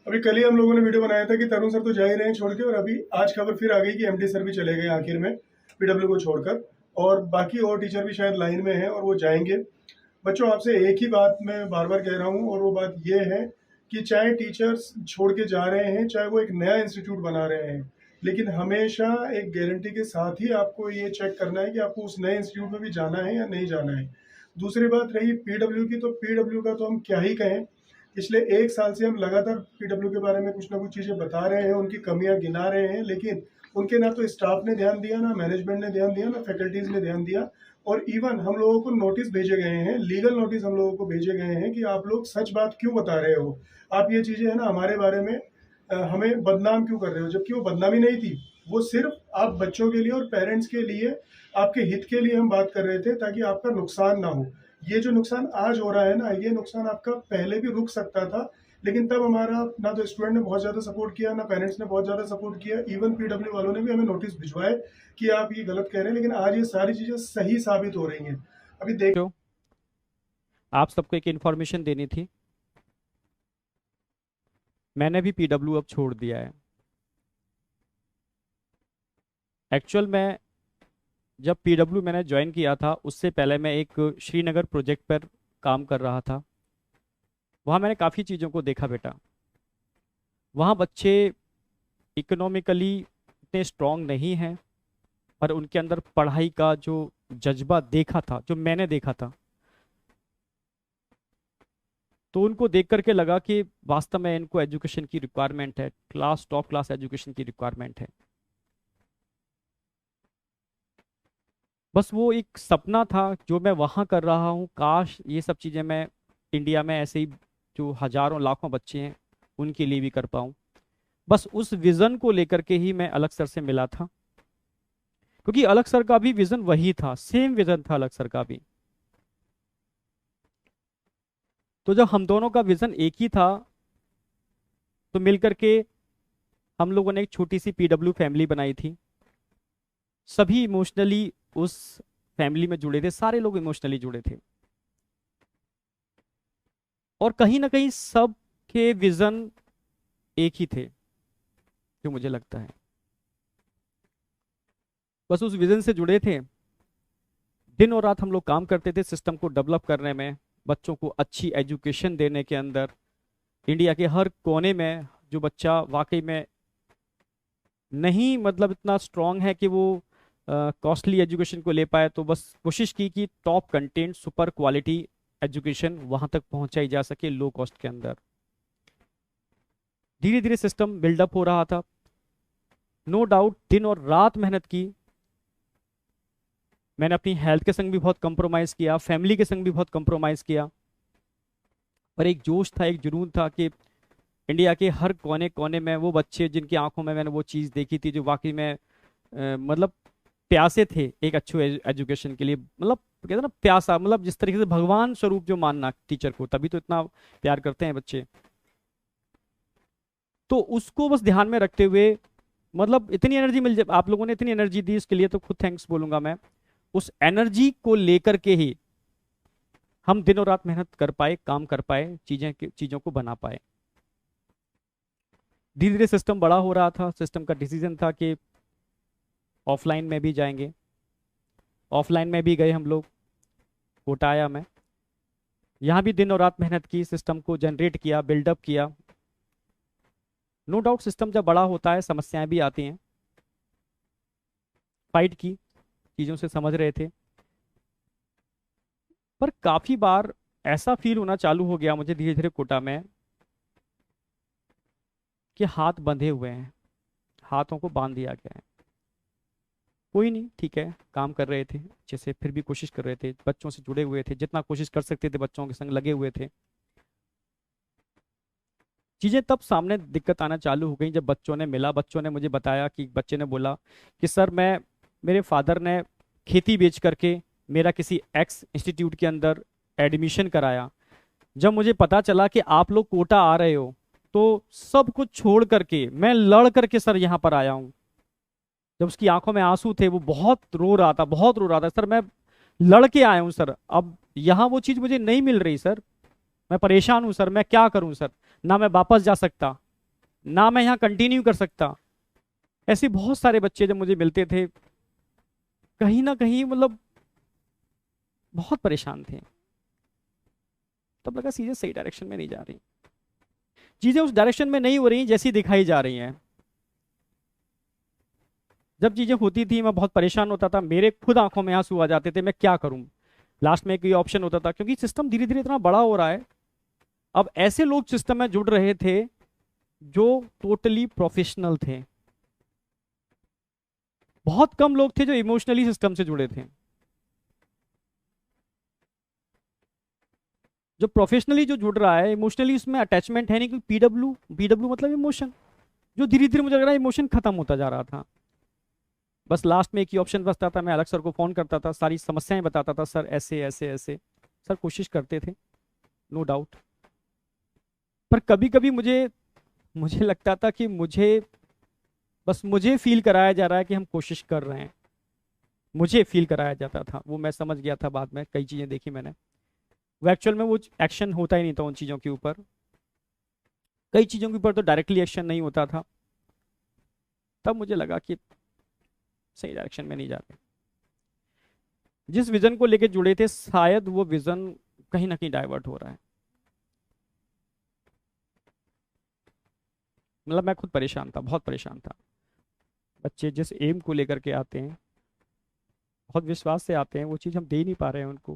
अभी कल ही हम लोगों ने वीडियो बनाया था कि तरुण सर तो जा ही रहे हैं छोड़ के, और अभी आज खबर फिर आ गई कि एमडी सर भी चले गए आखिर में पीडब्ल्यू को छोड़कर, और बाकी और टीचर भी शायद लाइन में हैं और वो जाएंगे। बच्चों, आपसे एक ही बात मैं बार बार कह रहा हूँ, और वो बात ये है कि चाहे टीचर्स छोड़ के जा रहे हैं, चाहे वो एक नया इंस्टीट्यूट बना रहे हैं, लेकिन हमेशा एक गारंटी के साथ ही आपको ये चेक करना है कि आपको उस नए इंस्टीट्यूट में भी जाना है या नहीं जाना है। दूसरी बात रही पीडब्ल्यू की, तो पीडब्ल्यू का तो हम क्या ही कहें। पिछले एक साल से हम लगातार पीडब्ल्यू के बारे में कुछ ना कुछ चीज़ें बता रहे हैं, उनकी कमियां गिना रहे हैं, लेकिन उनके ना तो स्टाफ ने ध्यान दिया, ना मैनेजमेंट ने ध्यान दिया, ना फैकल्टीज ने ध्यान दिया। और इवन हम लोगों को नोटिस भेजे गए हैं, लीगल नोटिस हम लोगों को भेजे गए हैं कि आप लोग सच बात क्यों बता रहे हो, आप ये चीज़ें है ना हमारे बारे में हमें बदनाम क्यों कर रहे हो, जबकि वो बदनामी नहीं थी। वो सिर्फ आप बच्चों के लिए और पेरेंट्स के लिए, आपके हित के लिए हम बात कर रहे थे, ताकि आपका नुकसान ना हो। ये जो नुकसान आज हो रहा है ना, ये नुकसान आपका पहले भी रुक सकता था, लेकिन तब हमारा ना तो स्टूडेंट ने बहुत ज़्यादा सपोर्ट किया, ना पेरेंट्स ने बहुत ज़्यादा सपोर्ट किया। इवन पीडब्ल्यू वालों ने भी हमें नोटिस भिजवाए कि आप ये गलत कह रहे हैं, लेकिन आज ये सारी चीज़ें सही साबित हो रही हैं। अभी देख, जो आप सबको एक इन्फॉर्मेशन देनी थी। मैंने भी पीडब्ल्यू अब छोड़ दिया है। एक्चुअल में जब पीडब्ल्यू मैंने ज्वाइन किया था उससे पहले मैं एक श्रीनगर प्रोजेक्ट पर काम कर रहा था। वहाँ मैंने काफ़ी चीज़ों को देखा बेटा। वहाँ बच्चे इकोनॉमिकली इतने स्ट्रांग नहीं हैं, पर उनके अंदर पढ़ाई का जो जज्बा देखा था, जो मैंने देखा था, तो उनको देख करके लगा कि वास्तव में इनको एजुकेशन की रिक्वायरमेंट है, टॉप क्लास एजुकेशन की रिक्वायरमेंट है। बस वो एक सपना था जो मैं वहाँ कर रहा हूँ, काश ये सब चीज़ें मैं इंडिया में ऐसे ही जो हजारों लाखों बच्चे हैं उनके लिए भी कर पाऊँ। बस उस विज़न को लेकर के ही मैं अलग सर से मिला था, क्योंकि अलग सर का भी विज़न वही था, सेम विज़न था अलग सर का भी। तो जब हम दोनों का विज़न एक ही था, तो मिलकर के हम लोगों ने एक छोटी सी पीडब्ल्यू फैमिली बनाई थी। सभी इमोशनली उस फैमिली में जुड़े थे, सारे लोग इमोशनली जुड़े थे, और कहीं ना कहीं सब के विजन एक ही थे, जो मुझे लगता है। बस उस विजन से जुड़े थे। दिन और रात हम लोग काम करते थे सिस्टम को डेवलप करने में, बच्चों को अच्छी एजुकेशन देने के अंदर। इंडिया के हर कोने में जो बच्चा वाकई में नहीं मतलब इतना स्ट्रांग है कि वो कॉस्टली एजुकेशन को ले पाए, तो बस कोशिश की कि top content, super quality education वहां तक पहुंचाई जा सके लो कॉस्ट के अंदर। धीरे धीरे सिस्टम बिल्डअप हो रहा था। नो डाउट दिन और रात मेहनत की। मैंने अपनी हेल्थ के संग भी बहुत कंप्रोमाइज किया, फैमिली के संग भी बहुत कंप्रोमाइज किया, पर एक जोश था, एक जुनून था कि इंडिया के हर कोने कोने में वो बच्चे जिनकी आंखों में मैंने वो चीज़ देखी थी, जो वाकई में मतलब प्यासे थे एक अच्छे एजुकेशन के लिए। मतलब कहते हैं ना प्यासा, मतलब जिस तरीके से भगवान स्वरूप जो मानना टीचर को, तभी तो इतना प्यार करते हैं बच्चे। तो उसको बस ध्यान में रखते हुए, मतलब इतनी एनर्जी मिल जाए, आप लोगों ने इतनी एनर्जी दी, इसके लिए तो खुद थैंक्स बोलूंगा मैं। उस एनर्जी को लेकर के ही हम दिनों रात मेहनत कर पाए, काम कर पाए, चीजों को बना पाए। धीरे धीरे सिस्टम बड़ा हो रहा था। सिस्टम का डिसीजन था कि ऑफलाइन में भी जाएंगे। ऑफलाइन में भी गए हम लोग, कोटा आया मैं। यहाँ भी दिन और रात मेहनत की, सिस्टम को जनरेट किया, बिल्डअप किया। नो डाउट सिस्टम जब बड़ा होता है समस्याएं भी आती हैं, फाइट की, चीज़ों से समझ रहे थे। पर काफ़ी बार ऐसा फील होना चालू हो गया मुझे धीरे धीरे कोटा में कि हाथ बंधे हुए हैं, हाथों को बांध दिया गया है। कोई नहीं, ठीक है, काम कर रहे थे अच्छे से, फिर भी कोशिश कर रहे थे, बच्चों से जुड़े हुए थे, जितना कोशिश कर सकते थे बच्चों के संग लगे हुए थे। चीज़ें तब सामने दिक्कत आना चालू हो गई जब बच्चों ने मिला। बच्चों ने मुझे बताया कि बच्चे ने बोला कि सर मैं, मेरे फादर ने खेती बेच करके मेरा किसी एक्स इंस्टीट्यूट के अंदर एडमिशन कराया। जब मुझे पता चला कि आप लोग कोटा आ रहे हो, तो सब कुछ छोड़ करके मैं लड़ करके सर यहाँ पर आया हूँ। जब उसकी आंखों में आंसू थे, वो बहुत रो रहा था, बहुत रो रहा था, सर मैं लड़ के आया हूँ सर, अब यहाँ वो चीज़ मुझे नहीं मिल रही सर, मैं परेशान हूँ सर, मैं क्या करूँ सर, ना मैं वापस जा सकता। ना मैं यहाँ कंटिन्यू कर सकता। ऐसे बहुत सारे बच्चे जब मुझे मिलते थे, कहीं ना कहीं मतलब बहुत परेशान थे। तब लगा चीजें सही डायरेक्शन में नहीं जा रही, चीजें उस डायरेक्शन में नहीं हो रही जैसी दिखाई जा रही हैं। जब चीजें होती थी मैं बहुत परेशान होता था, मेरे खुद आंखों में आंसू आ जाते थे, मैं क्या करूं। लास्ट में एक ये ऑप्शन होता था, क्योंकि सिस्टम धीरे धीरे इतना बड़ा हो रहा है। अब ऐसे लोग सिस्टम में जुड़ रहे थे जो टोटली प्रोफेशनल थे। बहुत कम लोग थे जो इमोशनली सिस्टम से जुड़े थे। जो प्रोफेशनली जो जुड़ रहा है, इमोशनली उसमें अटैचमेंट है नहीं, क्योंकि पीडब्ल्यू पीडब्ल्यू मतलब इमोशन, जो धीरे धीरे मुझे लग रहा है इमोशन खत्म होता जा रहा था। बस लास्ट में एक ही ऑप्शन बचता था, मैं अलग सर को फोन करता था, सारी समस्याएं बताता था, सर ऐसे ऐसे ऐसे। सर कोशिश करते थे, नो डाउट, पर कभी कभी मुझे मुझे लगता था कि मुझे फील कराया जा रहा है कि हम कोशिश कर रहे हैं। मुझे फील कराया जाता था, वो मैं समझ गया था बाद में, कई चीजें देखी मैंने। वो एक्चुअल में वो एक्शन होता ही नहीं था उन चीजों के ऊपर। कई चीजों के ऊपर तो डायरेक्टली एक्शन नहीं होता था। तब मुझे लगा कि सही डायरेक्शन में नहीं जा रहे। जिस विजन को लेकर जुड़े थे, शायद वो विजन कहीं ना कहीं डाइवर्ट हो रहा है। मतलब मैं खुद परेशान था, बहुत परेशान था। बच्चे जिस एम को लेकर के आते हैं, बहुत विश्वास से आते हैं, वो चीज़ हम दे नहीं पा रहे हैं उनको,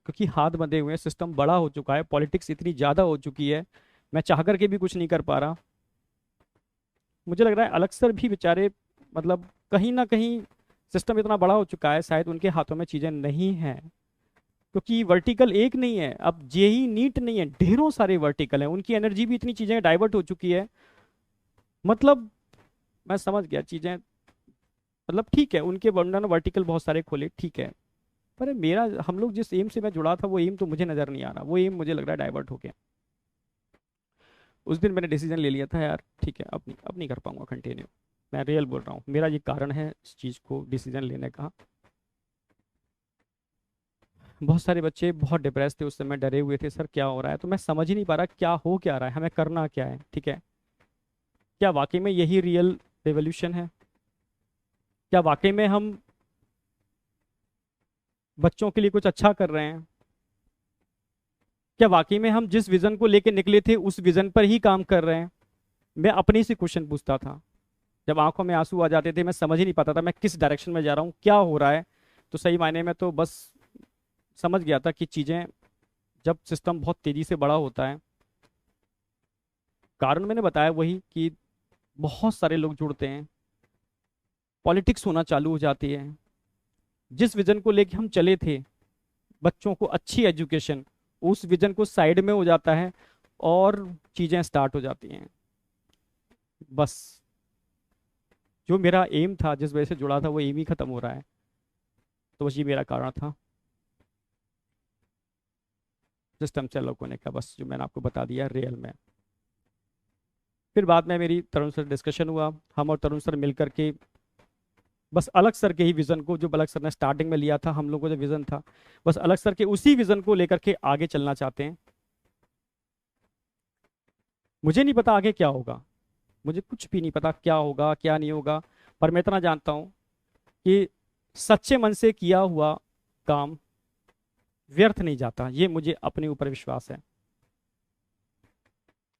क्योंकि हाथ बंधे हुए हैं, सिस्टम बड़ा हो चुका है, पॉलिटिक्स इतनी ज़्यादा हो चुकी है, मैं चाह करके भी कुछ नहीं कर पा रहा। मुझे लग रहा है अलग सर भी बेचारे, मतलब कहीं ना कहीं सिस्टम इतना बड़ा हो चुका है, शायद उनके हाथों में चीज़ें नहीं हैं। क्योंकि वर्टिकल एक नहीं है, अब जेई नीट नहीं है, ढेरों सारे वर्टिकल हैं, उनकी एनर्जी भी इतनी चीज़ें डाइवर्ट हो चुकी है। मतलब मैं समझ गया चीज़ें, मतलब ठीक है, उनके उन्होंने वर्टिकल बहुत सारे खोले, ठीक है, पर मेरा, हम लोग जिस एम से मैं जुड़ा था, वो एम तो मुझे नज़र नहीं आ रहा, वो एम मुझे लग रहा है डाइवर्ट हो गया। उस दिन मैंने डिसीजन ले लिया था, यार ठीक है, अब नहीं कर पाऊंगा कंटिन्यू। मैं रियल बोल रहा हूँ, मेरा ये कारण है इस चीज़ को डिसीजन लेने का। बहुत सारे बच्चे बहुत डिप्रेस थे उस समय, डरे हुए थे, सर क्या हो रहा है, तो मैं समझ ही नहीं पा रहा क्या हो क्या रहा है, हमें करना क्या है, ठीक है। क्या वाकई में यही रियल रेवोल्यूशन है? क्या वाकई में हम बच्चों के लिए कुछ अच्छा कर रहे हैं? क्या वाकई में हम जिस विजन को लेकर निकले थे उस विजन पर ही काम कर रहे हैं? मैं अपने से क्वेश्चन पूछता था। जब आंखों में आंसू आ जाते थे, मैं समझ ही नहीं पाता था मैं किस डायरेक्शन में जा रहा हूँ, क्या हो रहा है। तो सही मायने में तो बस समझ गया था कि चीज़ें, जब सिस्टम बहुत तेज़ी से बड़ा होता है, कारण मैंने बताया वही कि बहुत सारे लोग जुड़ते हैं, पॉलिटिक्स होना चालू हो जाती है। जिस विजन को लेके हम चले थे, बच्चों को अच्छी एजुकेशन, उस विजन को साइड में हो जाता है और चीज़ें स्टार्ट हो जाती हैं। बस जो मेरा एम था, जिस वजह से जुड़ा था, वो एम ही खत्म हो रहा है। तो बस ये मेरा कारण था सिस्टम से अलग होने का, बस जो मैंने आपको बता दिया रियल में। फिर बाद में मेरी तरुण सर डिस्कशन हुआ, हम और तरुण सर मिल करके बस अलग सर के ही विजन को, जो अलग सर ने स्टार्टिंग में लिया था, हम लोग को जो विजन था, बस अलग सर के उसी विजन को लेकर के आगे चलना चाहते हैं। मुझे नहीं पता आगे क्या होगा, मुझे कुछ भी नहीं पता क्या होगा क्या नहीं होगा, पर मैं इतना जानता हूं कि सच्चे मन से किया हुआ काम व्यर्थ नहीं जाता, ये मुझे अपने ऊपर विश्वास है।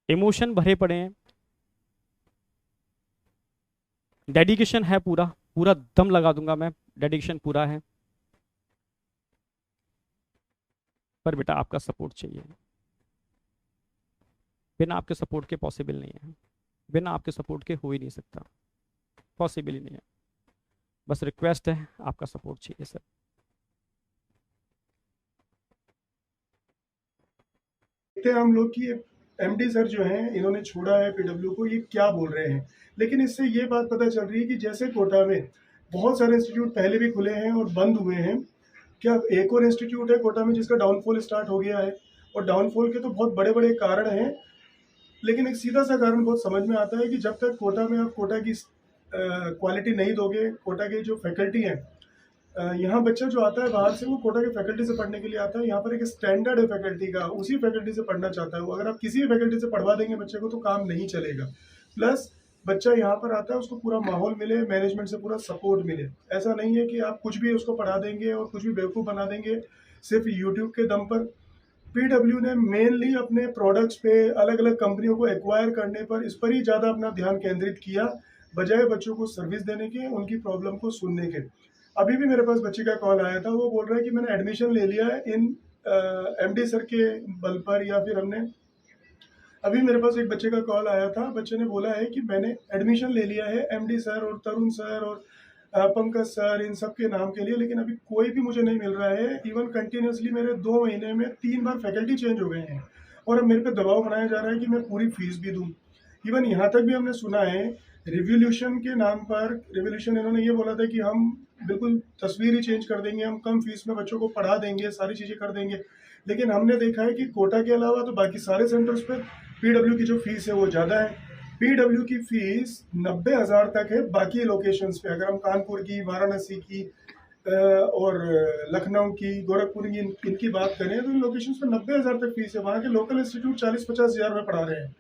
इमोशन भरे पड़े हैं, डेडिकेशन है, पूरा पूरा दम लगा दूंगा मैं, डेडिकेशन पूरा है, पर बेटा आपका सपोर्ट चाहिए। बिना आपके सपोर्ट के पॉसिबल नहीं है, बिना आपके सपोर्ट के हो ही नहीं सकता, पॉसिबल ही नहीं है। बस रिक्वेस्ट है, आपका सपोर्ट चाहिए सर। देखते हैं हम लोग कि एमडी सर जो हैं, इन्होंने छोड़ा है पीडब्ल्यू को, ये क्या बोल रहे हैं। लेकिन इससे ये बात पता चल रही है कि जैसे कोटा में बहुत सारे इंस्टीट्यूट पहले भी खुले हैं और बंद हुए हैं, क्या एक और इंस्टीट्यूट है कोटा में जिसका डाउनफॉल स्टार्ट हो गया है। और डाउनफॉल के तो बहुत बड़े बड़े कारण हैं, लेकिन एक सीधा सा कारण बहुत समझ में आता है कि जब तक कोटा में आप कोटा की क्वालिटी नहीं दोगे, कोटा की जो फैकल्टी है यहाँ बच्चा जो आता है बाहर से वो कोटा के फैकल्टी से पढ़ने के लिए आता है, यहाँ पर एक स्टैंडर्ड है फैकल्टी का, उसी फैकल्टी से पढ़ना चाहता है वो। अगर आप किसी भी फैकल्टी से पढ़वा देंगे बच्चे को तो काम नहीं चलेगा। प्लस बच्चा यहाँ पर आता है, उसको पूरा माहौल मिले, मैनेजमेंट से पूरा सपोर्ट मिले। ऐसा नहीं है कि आप कुछ भी उसको पढ़ा देंगे और कुछ भी बेवकूफ़ बना देंगे सिर्फ यूट्यूब के दम पर। पीडब्ल्यू ने मेनली अपने प्रोडक्ट्स पे अलग अलग कंपनियों को एक्वायर करने पर, इस पर ही ज़्यादा अपना ध्यान केंद्रित किया, बजाय बच्चों को सर्विस देने के, उनकी प्रॉब्लम को सुनने के। अभी भी मेरे पास बच्चे का कॉल आया था, वो बोल रहा है कि मैंने एडमिशन ले लिया है इन एमडी सर के बल पर, या फिर हमने, अभी मेरे पास एक बच्चे का कॉल आया था, बच्चे ने बोला है कि मैंने एडमिशन ले लिया है एमडी सर और तरुण सर और पंकज सर, इन सब के नाम के लिए, लेकिन अभी कोई भी मुझे नहीं मिल रहा है। इवन कंटिन्यूसली मेरे 2 महीने में 3 बार फैकल्टी चेंज हो गए हैं और अब मेरे पे दबाव बनाया जा रहा है कि मैं पूरी फीस भी दूं। इवन यहाँ तक भी हमने सुना है रिवोल्यूशन के नाम पर, रिवोल्यूशन इन्होंने ये बोला था कि हम बिल्कुल तस्वीर ही चेंज कर देंगे, हम कम फीस में बच्चों को पढ़ा देंगे, सारी चीज़ें कर देंगे। लेकिन हमने देखा है कि कोटा के अलावा तो बाकी सारे सेंटर्स पे पीडब्ल्यू की जो फीस है वो ज़्यादा है। पीडब्ल्यू की फीस 90,000 तक है बाकी लोकेशंस पे। अगर हम कानपुर की, वाराणसी की और लखनऊ की, गोरखपुर की, इनकी बात करें तो इन लोकेशंस पे 90,000 तक फीस है। वहाँ के लोकल इंस्टीट्यूट 40-50 हज़ार में पढ़ा रहे हैं।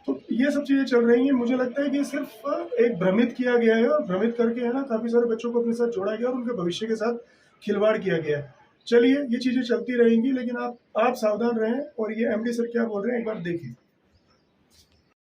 तो ये सब चीज़ें चल रही हैं। मुझे लगता है कि सिर्फ एक भ्रमित किया गया है, और भ्रमित करके है ना काफ़ी सारे बच्चों को अपने साथ जोड़ा गया और उनके भविष्य के साथ खिलवाड़ किया गया है। चलिए, ये चीज़ें चलती रहेंगी, लेकिन आप सावधान रहें और ये एमडी सर क्या बोल रहे हैं एक बार देखिए।